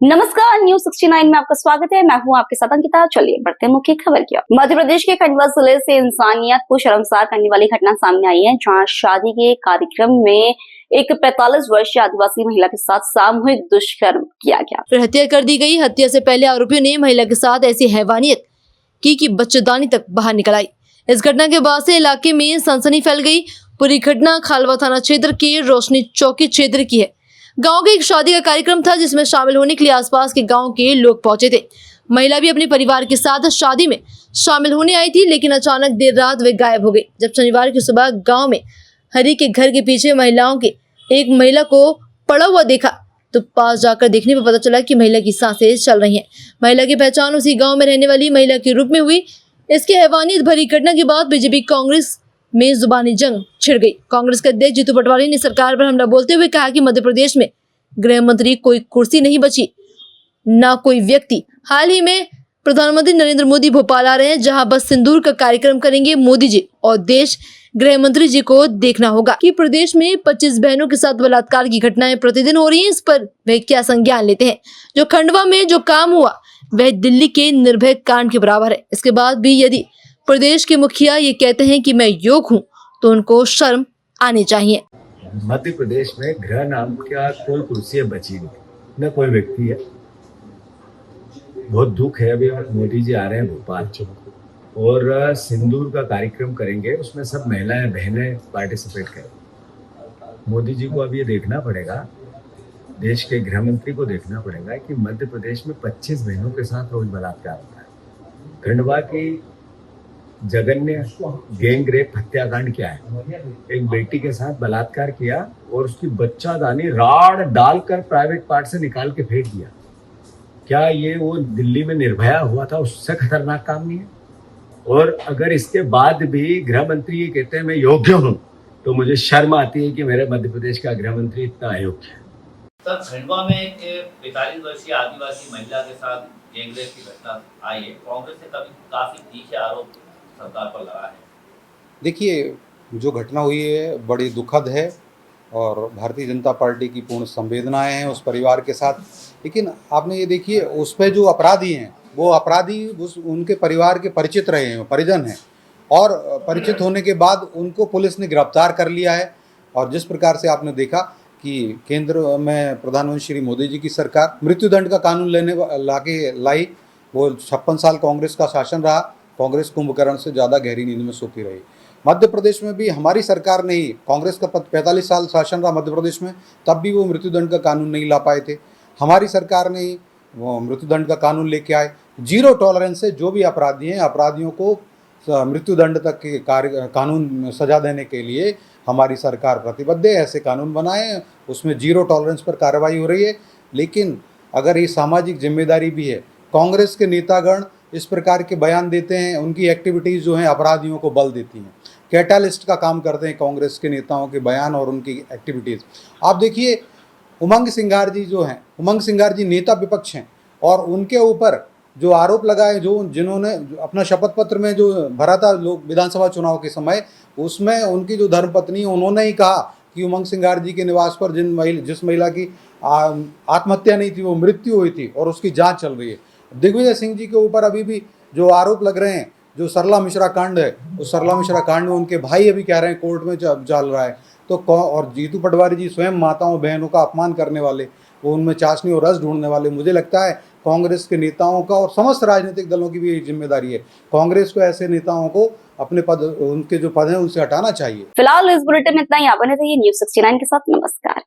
नमस्कार, न्यूज 69 में आपका स्वागत है। मैं हूं आपके साथ अंकिता। चलिए बढ़ते हैं मुख्य खबर की ओर। मध्य प्रदेश के खंडवा जिले से इंसानियत को शर्मसार करने वाली घटना सामने आई है, जहां शादी के कार्यक्रम में एक 45 वर्षीय आदिवासी महिला के साथ सामूहिक दुष्कर्म किया गया, फिर हत्या कर दी गई। हत्या से पहले आरोपियों ने महिला के साथ ऐसी हैवानियत की कि बच्चेदानी तक बाहर निकल आई। इस घटना के बाद से इलाके में सनसनी फैल गई। पूरी घटना खालवा थाना क्षेत्र के रोशनी चौकी क्षेत्र की है। गांव के एक शादी का कार्यक्रम था, जिसमें शामिल होने के लिए आसपास के गांव के लोग पहुंचे थे। महिला भी अपने परिवार के साथ शादी में शामिल होने आई थी, लेकिन अचानक देर रात वे गायब हो गई। जब शनिवार की सुबह गांव में हरी के घर के पीछे महिलाओं के एक महिला को पड़ा हुआ देखा, तो पास जाकर देखने पर पता चला कि महिला की सांसें चल रही हैं। महिला की पहचान उसी गांव में रहने वाली महिला के रूप में हुई। इसकी हैवानियत भरी घटना के बाद बीजेपी कांग्रेस में जुबानी जंग छिड़ गई। कांग्रेस के अध्यक्ष जीतू पटवारी ने सरकार पर हमला बोलते हुए कहा कि मध्य प्रदेश में गृह मंत्री कोई कुर्सी नहीं बची, ना कोई व्यक्ति। हाल ही में प्रधानमंत्री नरेंद्र मोदी भोपाल आ रहे हैं, जहां बस सिंदूर का कार्यक्रम करेंगे मोदी जी, और देश गृह मंत्री जी को देखना होगा कि प्रदेश में 25 बहनों के साथ बलात्कार की घटनाएं प्रतिदिन हो रही हैं। इस पर वे क्या संज्ञान लेते हैं? जो खंडवा में जो काम हुआ वह दिल्ली के निर्भया कांड के बराबर है। इसके बाद भी यदि प्रदेश के मुखिया ये कहते हैं कि मैं योग्य हूँ, तो उनको शर्म आनी चाहिए। मध्य प्रदेश में गृह नाम का कोई कुर्सी बची नहीं, न कोई व्यक्ति है। बहुत दुख है। अभी मोदी जी आ रहे हैं भोपाल और सिंदूर का कार्यक्रम करेंगे, उसमें सब महिलाएं बहनें पार्टिसिपेट करें। मोदी जी को अब ये देखना पड़ेगा, देश के गृह मंत्री को देखना पड़ेगा कि मध्य प्रदेश में 25 बहनों के साथ रोज बलात्कार होता है। खंडवा की जघन्य गैंग रेप हत्याकांड क्या है? एक बेटी के साथ बलात्कार किया और उसकी बच्चादानी राड़ डालकर प्राइवेट पार्ट से निकाल के फेंक दिया। क्या ये वो दिल्ली में निर्भया हुआ था, उससे खतरनाक काम नहीं है? और अगर इसके बाद भी गृह मंत्री ये कहते हैं मैं योग्य हूं, तो मुझे शर्म आती है कि मेरे मध्य प्रदेश का गृह मंत्री इतना अयोग्य है। सर, खंडवा में एक 45 वर्षीय आदिवासी महिला के साथ गैंगरेप की घटना आई है। कांग्रेस ने कभी काफी तीखे आरोप सरकार पर लगा है। देखिए, जो घटना हुई है बड़ी दुखद है और भारतीय जनता पार्टी की पूर्ण संवेदनाएं हैं उस परिवार के साथ। लेकिन आपने ये देखिए, उस पे जो अपराधी हैं वो अपराधी उनके परिवार के परिचित रहे हैं, परिजन हैं, और परिचित होने के बाद उनको पुलिस ने गिरफ्तार कर लिया है। और जिस प्रकार से आपने देखा कि केंद्र में प्रधानमंत्री श्री मोदी जी की सरकार मृत्युदंड का कानून लाई, वो 56 साल कांग्रेस का शासन रहा। कांग्रेस कुंभकर्ण से ज़्यादा गहरी नींद में सोती रही। मध्य प्रदेश में भी हमारी सरकार ने ही, कांग्रेस का 45 साल शासन रहा मध्य प्रदेश में, तब भी वो मृत्युदंड का कानून नहीं ला पाए थे। हमारी सरकार ने ही वो मृत्युदंड का कानून लेके आए। जीरो टॉलरेंस से जो भी अपराधी हैं, अपराधियों को मृत्युदंड तक के कानून सजा देने के लिए हमारी सरकार प्रतिबद्ध है। ऐसे कानून बनाए, उसमें जीरो टॉलरेंस पर कार्रवाई हो रही है। लेकिन अगर ये सामाजिक जिम्मेदारी भी है, कांग्रेस के नेतागण इस प्रकार के बयान देते हैं, उनकी एक्टिविटीज़ जो हैं अपराधियों को बल देती हैं। कैटालिस्ट का काम करते हैं कांग्रेस के नेताओं के बयान और उनकी एक्टिविटीज़। आप देखिए, उमंग सिंघार जी जो हैं, उमंग सिंघार जी नेता विपक्ष हैं, और उनके ऊपर जो आरोप लगाए, जिन्होंने अपना शपथ पत्र में जो भरा था लोग विधानसभा चुनाव के समय, उसमें उनकी जो धर्मपत्नी, उन्होंने ही कहा कि उमंग सिंघार जी के निवास पर जिस महिला की आत्महत्या नहीं थी, वो मृत्यु हुई थी और उसकी जाँच चल रही है। दिग्विजय सिंह जी के ऊपर अभी भी जो आरोप लग रहे हैं, जो सरला मिश्रा कांड है, उस सरला मिश्रा कांड में उनके भाई अभी कह रहे हैं कोर्ट में चल रहा है। तो और जीतू पटवारी जी स्वयं माताओं बहनों का अपमान करने वाले, वो उनमें चाशनी और रस ढूंढने वाले। मुझे लगता है कांग्रेस के नेताओं का और समस्त राजनीतिक दलों की भी जिम्मेदारी है। कांग्रेस को ऐसे नेताओं को अपने पद, उनके जो पद हैं, उनसे हटाना चाहिए। फिलहाल इस बुलेटिन में इतना ही। आप बने रहिए न्यूज 69 के साथ। नमस्कार।